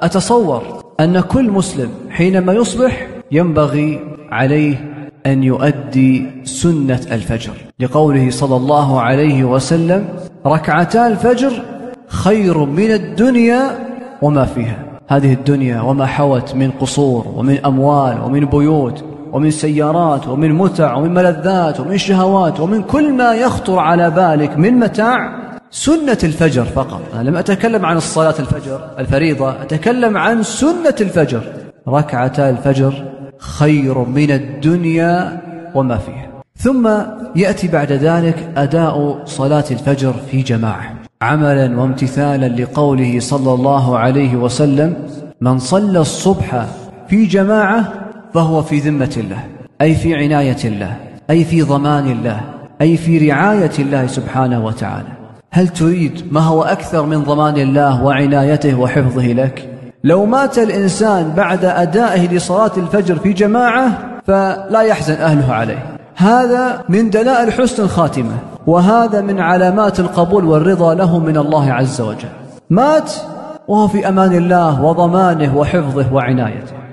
أتصور أن كل مسلم حينما يصبح ينبغي عليه أن يؤدي سنة الفجر، لقوله صلى الله عليه وسلم: ركعتا الفجر خير من الدنيا وما فيها. هذه الدنيا وما حوت من قصور ومن أموال ومن بيوت ومن سيارات ومن متع ومن ملذات ومن شهوات ومن كل ما يخطر على بالك من متاع، سنة الفجر فقط. أنا لم أتكلم عن الصلاة الفجر الفريضة، أتكلم عن سنة الفجر. ركعتا الفجر خير من الدنيا وما فيها. ثم يأتي بعد ذلك أداء صلاة الفجر في جماعة، عملا وامتثالا لقوله صلى الله عليه وسلم: من صلى الصبح في جماعة فهو في ذمة الله، أي في عناية الله، أي في ضمان الله، أي في رعاية الله سبحانه وتعالى. هل تريد ما هو أكثر من ضمان الله وعنايته وحفظه لك؟ لو مات الإنسان بعد أدائه لصلاة الفجر في جماعة فلا يحزن أهله عليه. هذا من دلائل حسن الخاتمة، وهذا من علامات القبول والرضا له من الله عز وجل. مات وهو في أمان الله وضمانه وحفظه وعنايته.